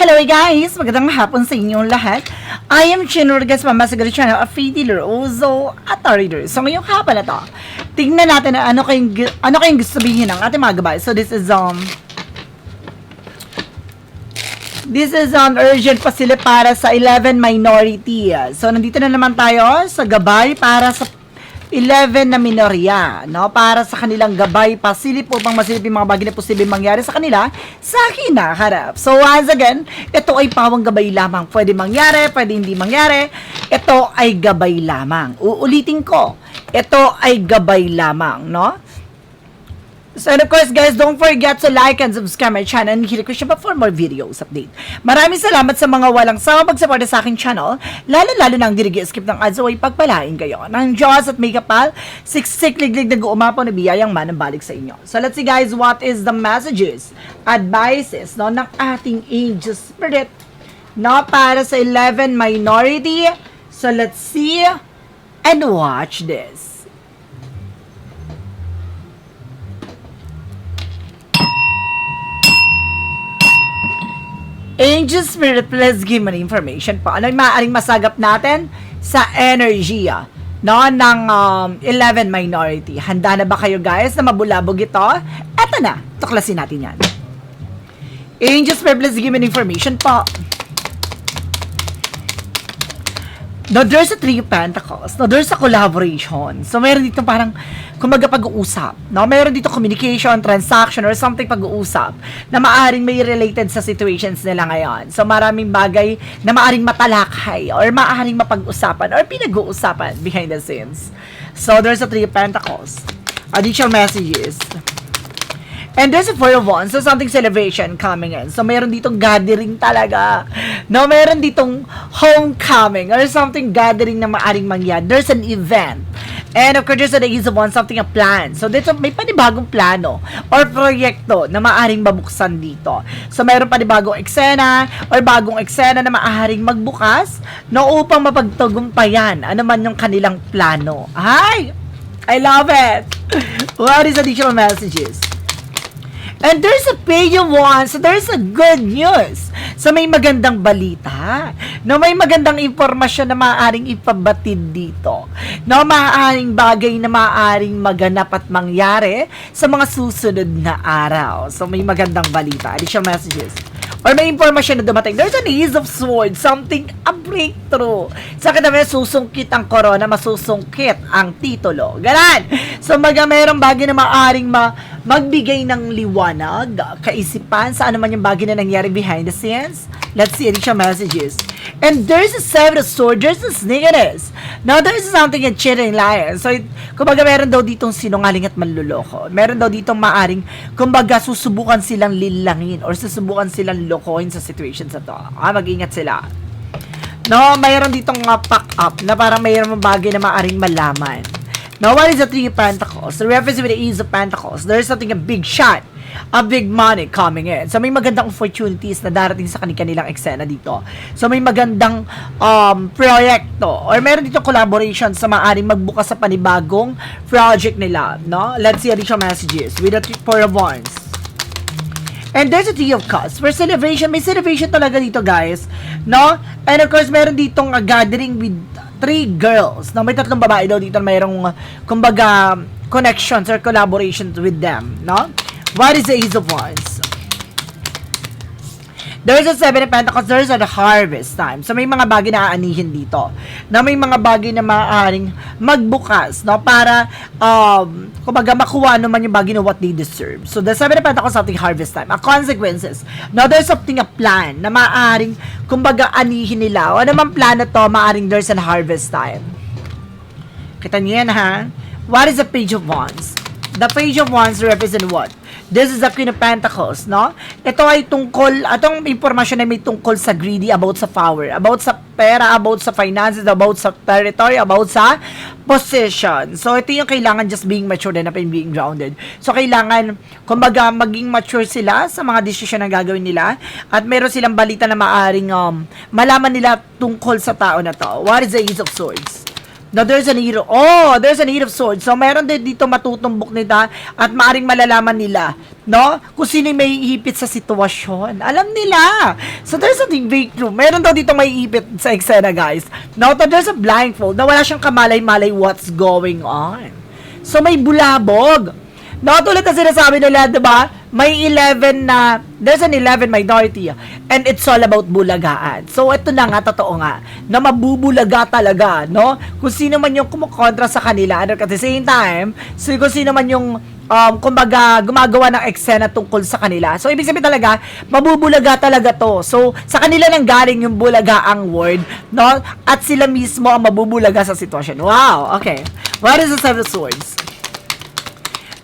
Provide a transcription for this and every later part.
Hello guys! Magandang hapon sa inyong lahat. I am Chin Rodriguez, Mama sa channel of Faye Dealer, Ozo at Reader. So ngayong hapon na to, tingnan natin na ano kayong gusto sabihin ng ating mga gabay. So this is urgent pa sila para sa 11 minority. So nandito na naman tayo sa gabay para sa 11 na minorya, no? Para sa kanilang gabay, pasilip upang masilip yung mga bagay na posibleng mangyari sa kanila sa hinaharap. So once again, ito ay pawang gabay lamang. Pwede mangyari, pwede hindi mangyari. Ito ay gabay lamang. Uulitin ko, ito ay gabay lamang, no? So and of course guys, don't forget to like and subscribe my channel and hit the for more videos update. Maraming salamat sa mga walang sawa magsuporta sa aking channel, lalo na ang dirigi-skip ng ads o ipagpalain kayo ng Diyos at may kapal, siksik-liglig na guumapaw na biyayang manambalik sa inyo. So let's see guys, what is the messages, advices, no, ng ating angel spirit, no, para sa 11 minority. So let's see and watch this. Angel Spirit, please give me information po. Ano yung maaaring masagap natin sa enerhiya, no, ng 11 minority? Handa na ba kayo guys na mabulabog ito? Eto na, tuklasin natin yan. Angel Spirit, please give me information po. No, there's a Three of Pentacles. No, there's a collaboration. So, meron dito parang, kumbaga pag-uusap. No, meron dito communication, transaction, or something pag-uusap na maaring may related sa situations nila ngayon. So, maraming bagay na maaring matalakay or maaring mapag-usapan or pinag-uusapan behind the scenes. So, there's a Three of Pentacles. Additional messages. And there's a Four of Wands, so something celebration coming in. So, meron ditong gathering talaga. No, meron ditong homecoming or something gathering na maaring mangyari. There's an event. And of course, there's an Ace of Wands, something a plan. So, dito may panibagong plano or proyekto na maaring mabuksan dito. So, meron panibagong eksena or bagong eksena na maaring magbukas, no, upang mapagtagumpayan ano man yung kanilang plano. Hi! I love it! What is additional messages? And there's a Page of Wands, so there's a good news. So may magandang balita. No, may magandang impormasyon na maaaring ipabatid dito. No, maaaring bagay na maaaring maganap at mangyari sa mga susunod na araw. So may magandang balita. Additional messages. Or may impormasyon na dumating. There's an Ace of Swords, something, a breakthrough. Sa kadami, susungkit ang corona, masusungkit ang titulo. Ganon. So, mayroong bagay na maaaring magbigay ng liwanag, kaisipan, sa ano man yung bagay na nangyari behind the scenes. Let's see additional messages. And there's a Seven of Swords, there's a sneakiness. Now, there's something in cheating, lying. So, kumbaga, meron daw ditong sinungaling at manluloko. Meron daw ditong maaring, kumbaga, susubukan silang lilangin or susubukan silang lokohin sa situations na to. Mag-ingat sila. No, mayroon ditong pack up na parang mayroon bagay na maaring malaman. Now, what is the Three of Pentacles? The reference with the Ace of Pentacles. There's something, a big shot, a big money coming in. So, may magandang opportunities na darating sa kanilang eksena dito. So, may magandang proyekto or meron dito collaboration sa maaaring magbukas sa panibagong project nila. No? Let's see additional messages with the Four of Wands. And there's a Three of Cups. For celebration, may celebration talaga dito, guys. No? And of course, meron ditong gathering with 3 girls. No? May 3 babae daw dito na mayroong, kumbaga, connections or collaborations with them. No? What is the Ace of Wands? There's a Seven of Pentacles, there's a harvest time. So, may mga bagay na aanihin dito. Na may mga bagay na maaaring magbukas, no? Para, kumbaga, makuha naman yung bagay na what they deserve. So, the Seven of Pentacles, something harvest time. A consequences. Now, there's something, a plan, na maaaring, kumbaga, anihin nila. O ano man plano to, maaaring there's a harvest time. Kita niyo yan, ha? What is the Page of Wands? The Page of Wands represent what? This is the Queen of Pentacles, no? Ito ay tungkol, atong impormasyon na may tungkol sa greedy, about sa power, about sa pera, about sa finances, about sa territory, about sa possession. So, ito yung kailangan just being mature and being grounded. So, kailangan, kumbaga, maging mature sila sa mga desisyon na gagawin nila at meron silang balita na maaring malaman nila tungkol sa tao na to. What is the Ace of Swords? No, there's an eight of swords. So, meron din dito matutumbok nila at maaring malalaman nila, no? Kung sino yung may iipit sa sitwasyon. Alam nila. So, there's something breakthrough. Meron daw dito may iipit sa eksena, guys. No, so there's a blindfold na wala siyang kamalay-malay what's going on. So, may bulabog. No, tulad na sinasabi nila, diba? May 11 na, there's an 11 minority, and it's all about bulagaan. So, ito na nga, totoo nga, na mabubulaga talaga, no? Kung sino man yung kumukontra sa kanila, and at the same time, so kung sino man yung, kumbaga, gumagawa ng eksena tungkol sa kanila. So, ibig sabihin talaga, mabubulaga talaga to. So, sa kanila nang galing yung bulaga ang word, no? At sila mismo ang mabubulaga sa sitwasyon. Wow, okay. What is the Seven of Swords?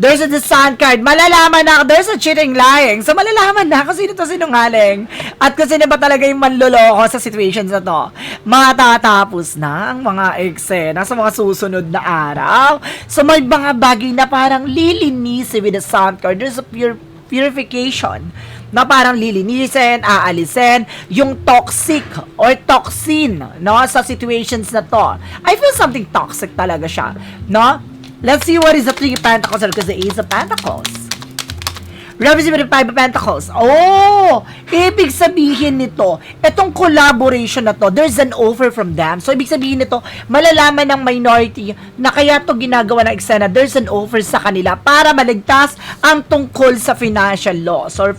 There's a Sun card. Malalaman na, there's a cheating lying. So, malalaman na kung sino to sinungaling. At kung sino ba talaga yung manloloko sa situations na to. Matatapos na ang mga eksena sa mga susunod na araw. So, may mga bagay na parang lilinisin with the Sun card. There's a purification na parang lilinisin, aalisin, yung toxic or toxin, no, sa situations na to. I feel something toxic talaga siya, no? Let's see what is the Three of Pentacles because the Ace of Pentacles. Representative 5 of Pentacles. Oh! Ibig sabihin nito, itong collaboration na to, there's an offer from them. So, ibig sabihin nito, malalaman ng minority na kaya to ginagawa ng eksena, there's an offer sa kanila para maligtas ang tungkol sa financial loss or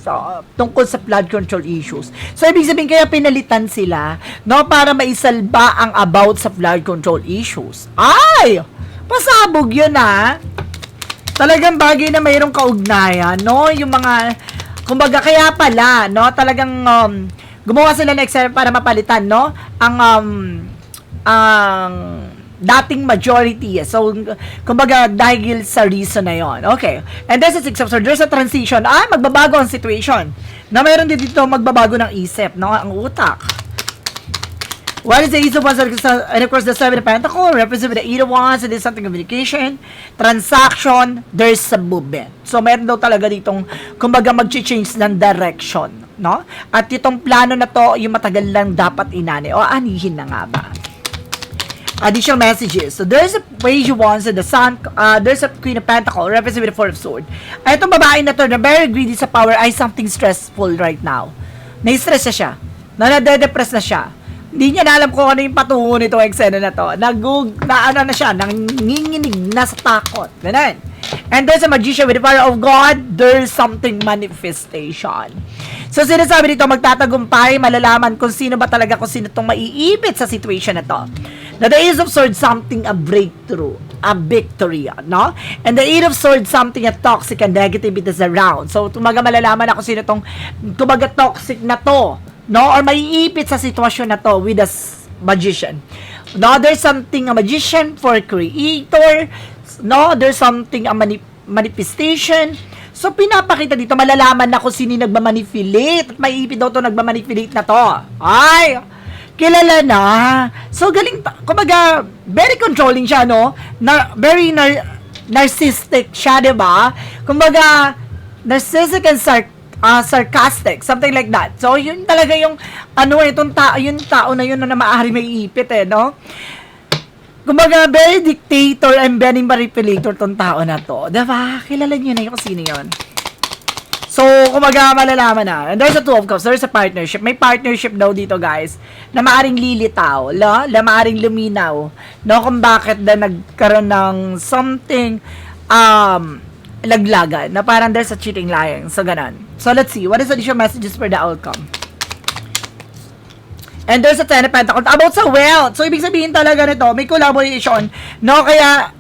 tungkol sa flood control issues. So, ibig sabihin, kaya pinalitan sila, no, para maisalba ang about sa flood control issues. Ay! Pasabog yun, ha? Talagang bagay na mayroong kaugnayan, no? Yung mga, kumbaga, kaya pala, no? Talagang, gumawa sila ng Excel para mapalitan, no? Ang dating majority. So, kumbaga, dahil sa reason na yon. Okay. And there's a Six of Swords. There's a transition. Magbabago ang situation. Na mayroon din dito magbabago ng isip, no? Ang utak. What is the Ace of Wands? And of course, the Seven of Pentacles represents the Eight of Wands. It is something communication, transaction, there's a movement. So, meron daw talaga ditong, kumbaga, mag-change ng direction, no? At itong plano na to, yung matagal lang dapat inani. O, anihin na nga ba? Additional messages. So, there's a Page of Wands and the Sun, there's a Queen of Pentacles, representing the Four of Swords. Ay, itong babae na to, na very greedy sa power, ay something stressful right now. Na-stress na siya. Na-depress na siya. Hindi niya na alam kung ano yung patungo nito eksena na to. Nanginginig na sa takot. Ganun. And there's a magician with the power of God. There's something manifestation. So, sinasabi dito, magtatagumpay, malalaman kung sino ba talaga, kung sino itong maiipit sa situation na to. Now, the Ace of Swords, something a breakthrough, a victory, no? And the Eight of Swords, something a toxic and negativity is around. So, tumaga malalaman na kung sino itong, tumaga toxic na to, no, or maiipit sa sitwasyon na to with a magician. No, there's something a magician for creator. No, there's something a manifestation. So, pinapakita dito, malalaman na kung sino nagmamanipulate. At maiipit daw to nagmamanipulate na to. Ay, kilala na. So, galing, kumbaga, very controlling siya, no? Very narcissistic siya, diba? Kumbaga, narcissistic and sarcastic, something like that. So, yun talaga yung, yung tao na yun na maaari may ipit, no? Kumbaga, very dictator and very manipulator tong tao na to. Diba? Kilala nyo na yung sino yun. So, kumbaga, malalaman na. And there's a Two of Cups. There's a partnership. May partnership daw dito, guys, na maaring lilitaw, na maaring luminaw, no? Kung bakit na nagkaroon ng something, laglagan, na parang there's a cheating lying. So, ganun. So, let's see. What is the additional messages for the outcome? And there's a Ten of Pentacles about sa wealth. So, ibig sabihin talaga nito, may collaboration, no? Kaya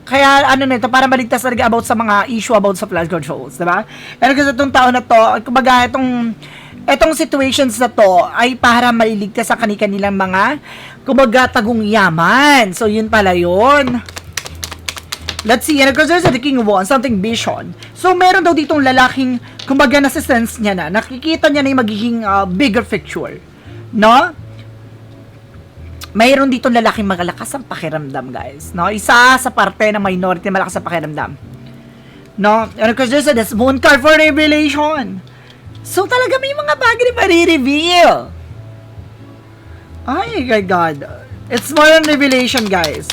ano nito, para maligtas talaga about sa mga issue about sa flood controls, diba? And kasi itong tao na to, kumbaga, itong situations na to, ay para maliligtas sa kanilang mga, kumbaga, tagong yaman. So, yun pala yun. Let's see, and of course, there's the King of Wands, something vision. So, meron daw ditong lalaking, kumbaga, nasa-sense niya na, nakikita niya na yung magiging bigger picture. No? Mayroon ditong lalaking malakas ang pakiramdam, guys. No? Isa sa parte ng minority na malakas ang pakiramdam. No? And of course, there's a Moon card for revelation. So, talaga may mga bagay na pari-reveal. Ay, my God. It's more on revelation, guys.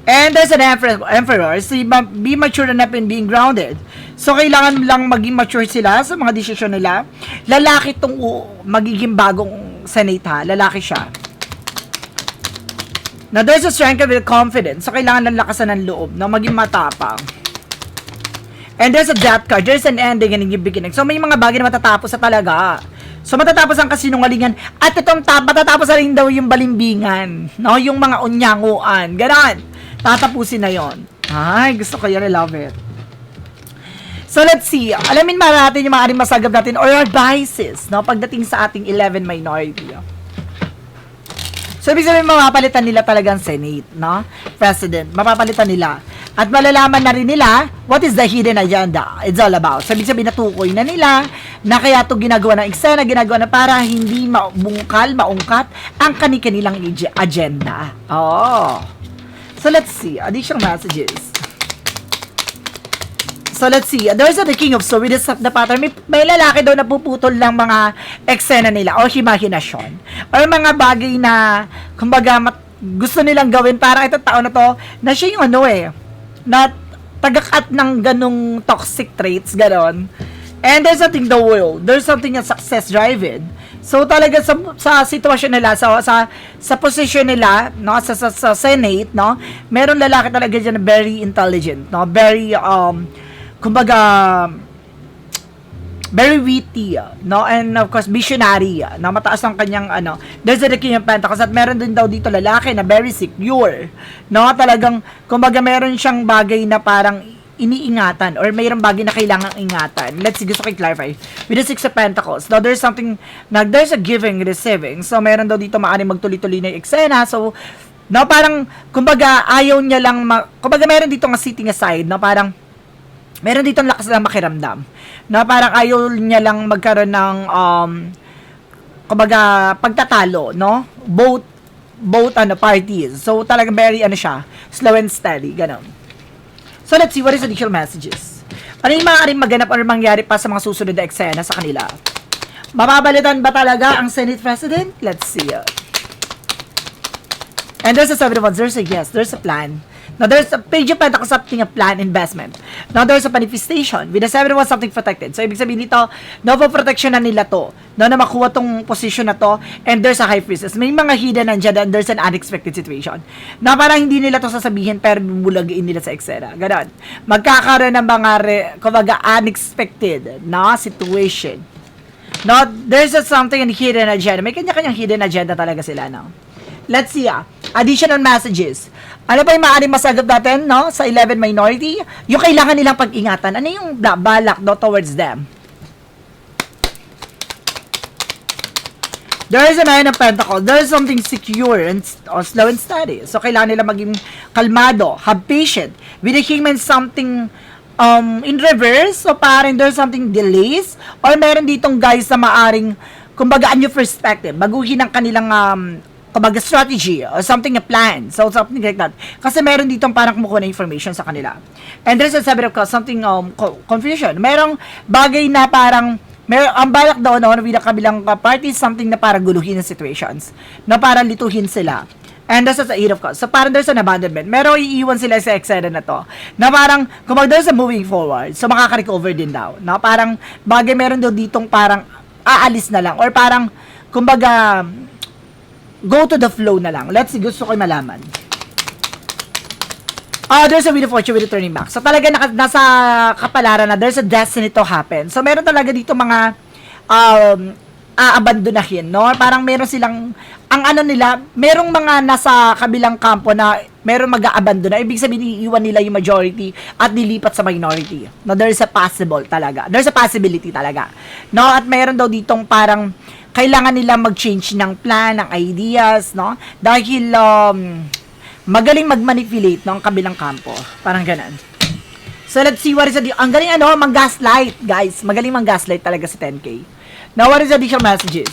And there's an emperor. So, be mature enough in being grounded. So, kailangan lang maging mature sila sa mga desisyon nila. Lalaki tong magiging bagong Senate ha. Lalaki siya. Now, there's a strength of confidence. So, kailangan lang lakasan ng loob na maging matapang. And there's a death card. There's an ending and a beginning. So, may mga bagay na matatapos sa talaga. So, matatapos ang kasinungalingan. At itong matatapos na rin daw yung balimbingan. No? Yung mga unyanguan. Ganon. Tatapusin na yon. Ay, gusto ko yan. I love it. So, let's see. Alamin natin yung maaaring masagap natin or advices, no? Pagdating sa ating 11 minority. So, ibig sabihin, mapapalitan nila talagang Senate, no? President. Mapapalitan nila. At malalaman na rin nila what is the hidden agenda it's all about. So, ibig sabihin, natukoy na nila na kaya ito ginagawa ng eksena, ginagawa na para hindi maungkat ang kanilang agenda. Oh. So, let's see. Additional messages. So, let's see. There's the King of Swords with the pattern. May lalaki daw na puputol ng mga eksena nila o imahinasyon. Or mga bagay na, kumbaga, gusto nilang gawin para itong taon na to, na siya yung na tagakat ng ganong toxic traits, ganon. And there's something the world. There's something na success driven. So talaga sa sitwasyon nila, sa position nila, no, sa Senate, no, meron lalaki talaga diyan na very intelligent, no, very kumbaga very witty, no, and of course visionary, na mataas ang kanyang there's the King of Pentacles at meron din daw dito lalaki na very secure, no, talagang kumbaga meron siyang bagay na parang iniingatan or mayroong bagay na kailangang ingatan. Let's see, gusto ko i-clarify. With the Six of Pentacles, now there's something, there's a giving, receiving. So, meron daw dito maaaring magtuloy-tuloy na yung eksena. So, no, parang, kumbaga, ayaw niya lang, kumbaga, meron dito nga sitting aside, no, parang, meron dito lakas lang makiramdam. No, parang ayaw niya lang magkaroon ng, kumbaga, pagtatalo, no? Both parties. So, talagang very, siya, slow and steady, ganun. So, let's see, what is additional messages? Ano yung maaaring maganap or mangyari pa sa mga susunod na eksena sa kanila? Mapapalitan ba talaga ang Senate President? Let's see. And there's a 7 of Wands. There's a yes. There's a plan. Now, there's a Page of Pentacles, something a plan, investment. Now, there's a manifestation. With the 7 of Wands, something protected. So, ibig sabihin dito, protection na nila to. No, na makuha tong position na to. And there's a High Priestess. May mga hidden nandiyan and there's an unexpected situation. Na parang hindi nila to sasabihin pero bubulagin nila sa eksena. Ganon. Magkakaroon ng mga, kumbaga, unexpected na situation. No, there's something in hidden agenda. May kanya-kanyang hidden agenda talaga sila, no? Let's see, additional messages. Ano pa yung maaaring masagap natin, no? Sa 11 minority, yung kailangan nilang pag-ingatan. Ano yung balak, no, towards them? There is a Nine of Pentacles. There is something secure and slow and steady. So, kailangan nila maging kalmado, have patience. With the Kingman, something in reverse. So, parang there's something delays. Or meron ditong guys na maaring, kumbaga, a new perspective. Baguhin ang kanilang kumbaga strategy or something, a plan. So, something like that. Kasi meron ditong parang kumukuha na information sa kanila. And there's a 7 of Cups, something confusion. Merong bagay na parang ang balak daw with the kabilang party, something na parang guluhin ng situations. Na parang lituhin sila. And there's a 8 of Cups. So, parang there's an abandonment. Merong iiwan sila sa eksena na to. Na parang, kumbaga there's a moving forward. So, makaka-recover din daw. Na parang bagay meron daw ditong parang aalis na lang. Or parang, kumbaga, go to the flow na lang. Let's see, gusto ko malaman. There's a Wheel of Fortune with returning back. So, talaga nasa kapalaran na there's a destiny to happen. So, meron talaga dito mga aabandonahin, no? Parang meron silang, merong mga nasa kabilang kampo na meron mag-aabandona. Ibig sabihin, iiwan nila yung majority at nilipat sa minority. No, there's a possibility talaga. No, at meron daw ditong parang kailangan nila mag-change ng plan, ng ideas, no? Dahil magaling mag-manipulate ng kabilang kampo. Parang ganun. So, let's see what is ang galing mag-gaslight, guys. Magaling mag-gaslight talaga si 10K. Now, what is the additional messages?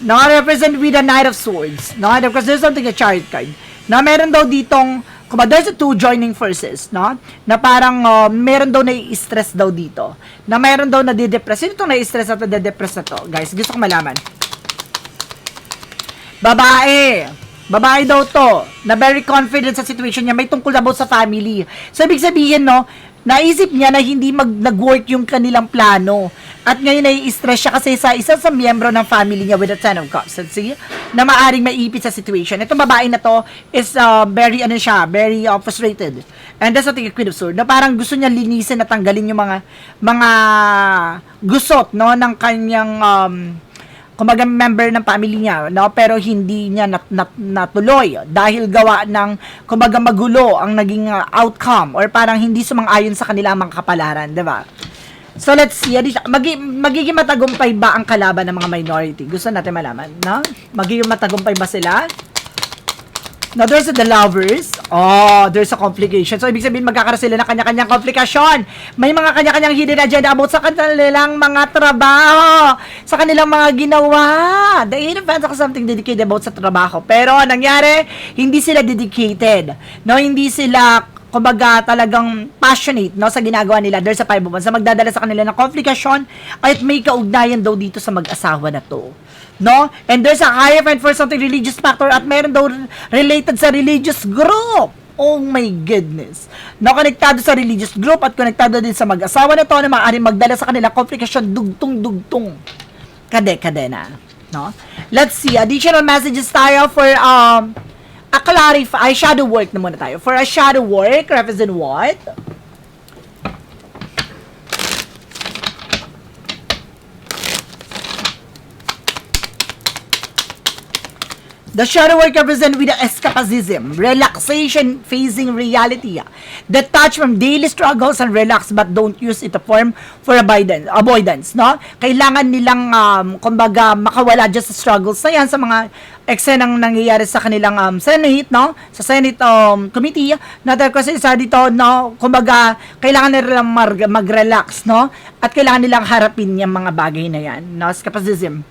Now, represent with the Knight of Swords. No, because there's something a Chariot card. Na meron daw ditong, there's a 2 joining forces, no? Na parang meron daw na-i-stress daw dito. Na meron daw na-de-depress. Sino itong na-i-stress at na-de-depress na to? Guys, gusto ko malaman. Babae. Babae daw to, na very confident sa situation niya, may tungkol about sa family. So, ibig sabihin, no, naisip niya na hindi nag-work yung kanilang plano. At ngayon nai-stress siya kasi sa isa sa miyembro ng family niya with a Ten of Cups. See? Na maaring maipit sa situation. Itong babae na to is very, very frustrated. And that's the Queen of Swords. Na parang gusto niya linisin at tanggalin yung mga gusot, no, ng kanyang kumbaga member ng family niya, no, pero hindi niya natuloy dahil gawa ng kumbaga magulo ang naging outcome or parang hindi sumang-ayon sa kanila mga kapalaran, 'di ba? So let's see, magiging matagumpay ba ang kalaban ng mga minority? Gusto natin malaman, no? Magiging matagumpay ba sila? Now, there's the lovers. Oh, there's a complication. So, ibig sabihin, magkakaroon sila ng kanya-kanyang komplikasyon. May mga kanya-kanyang hidden agenda about sa kanilang mga trabaho, sa kanilang mga ginawa. The Eight of Pentacles something dedicated about sa trabaho. Pero, nangyari, hindi sila dedicated. No, hindi sila kumbaga talagang passionate, no, sa ginagawa nila. There's a Five of Wands na magdadala sa kanila ng komplikasyon at may kaugnayan daw dito sa mag-asawa na to. No? And there's a higher friend for something religious factor at meron daw related sa religious group. Oh my goodness. No, konektado sa religious group at konektado din sa mag-asawa na to na maaaring magdala sa kanila komplikasyon dugtong-dugtong. Kade-kadena. No? Let's see. Additional messages tayo for a clarify. Shadow work na muna tayo. For a shadow work, represent what? The shadow work represents with the escapism, relaxation facing reality. Detach from daily struggles and relax but don't use it to form for avoidance, no? Kailangan nilang, kumbaga, makawala dyan sa struggles na yan, sa mga eksenang nangyayari sa kanilang Senate, no? Sa Senate Committee, na kasi sa dito, no? Kumbaga, kailangan nilang mag-relax, no? At kailangan nilang harapin yung mga bagay na yan, no? Escapism.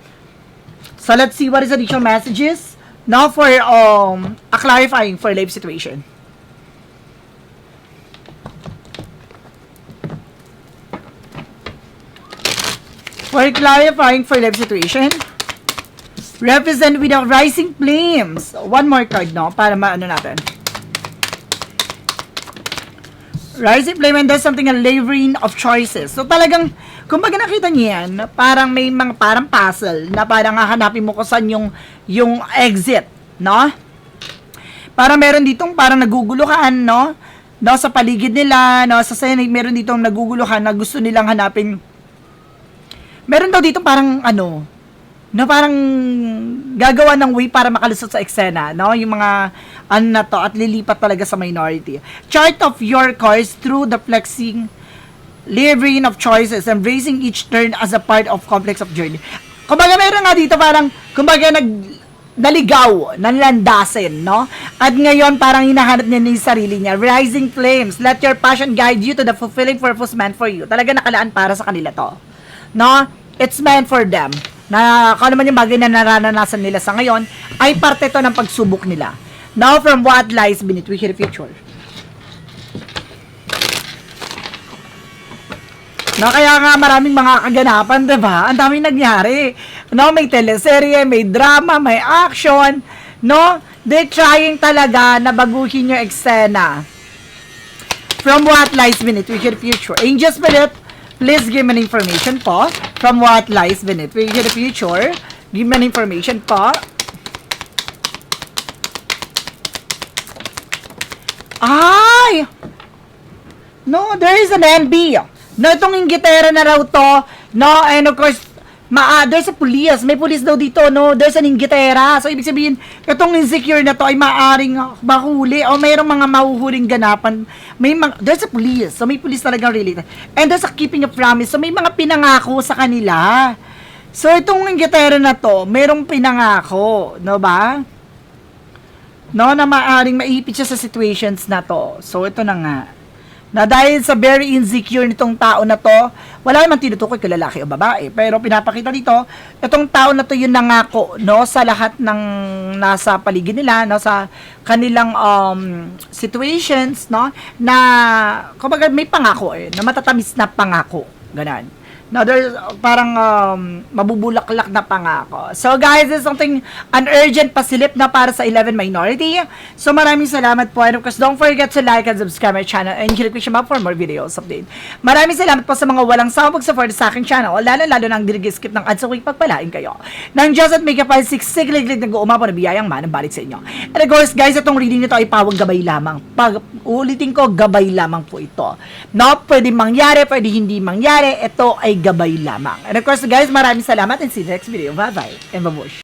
So, let's see what is the additional messages. Now for a clarifying for life situation. For clarifying for life situation, represent with the rising flames. One more card, no, para maano natin. Rising flame and there's something a layering of choices. So talagang kumbaga nakita niyo yan, parang may mga parang puzzle na parang hahanapin mo kung saan yung exit, no? Para meron ditong parang naguguluhan, no? No, sa paligid nila, no, sa Senate, meron ditong naguguluhan na gusto nilang hanapin. Meron daw ditong parang no, parang gagawa ng way para makalusot sa eksena, no? Yung mga na to at lilipat talaga sa minority. Chart of your cards through the flexing living of choices, embracing each turn as a part of complex of journey. Kumbaga meron nga dito parang, kumbaga naligaw, nanlandasin, no? At ngayon parang hinahanap niya yung sarili niya. Rising flames, let your passion guide you to the fulfilling purpose meant for you. Talaga nakalaan para sa kanila to. No? It's meant for them. Na kung naman yung bagay na naranasan nila sa ngayon, ay parte to ng pagsubok nila. Now from what lies beneath, we hear the future. No, kaya nga maraming mga kaganapan, diba? Ang daming nangyari. No, may teleserye, may drama, may action. No, they're trying talaga na baguhin yung eksena. From what lies beneath, we hear the future. Angel Spirit, please give me an information po. From what lies beneath, we hear the future. Give me an information po. Ay! No, there is an NB. No, itong inggitera na raw to, no, and of course, there's a police, may police daw dito, no, there's an inggitera. So, ibig sabihin, itong insecure na to ay maaring mahuli o mayroong mga mahuhuling ganapan. There's a police, so may police talagang related. And there's a keeping a promise, so may mga pinangako sa kanila. So, itong inggitera na to, mayroong pinangako, no ba? No, na maaring maipit siya sa situations na to. So, ito na nga. Na dahil sa very insecure nitong tao na to, wala naman tinutukoy kung lalaki o babae. Pero pinapakita dito, itong tao na to yung nangako, no, sa lahat ng nasa paligid nila, no, sa kanilang situations, no, na kumbaga may pangako na matatamis na pangako. Ganon. No, there's parang mabubulaklak na pangako. So guys, this is something an urgent pasilip na para sa 11 minority. So maraming salamat po. And of course, don't forget to like and subscribe my channel and click the for more videos update. Maraming salamat po sa mga walang sawang pag-support sa aking channel. Lalo na ang skip ng ads sa quick pagpalain kayo. Nang Diyos at may kapal siklig-lig nag-uuma po na biyayang manang balik sa inyo. And of course, guys, itong reading nito ay pawang gabay lamang. Pag ulitin ko, gabay lamang po ito. No, pwede mangyari, pwede hindi mangyari. Ito ay gabay lamang. And of course, guys, maraming salamat and see you next video. Bye-bye and babush.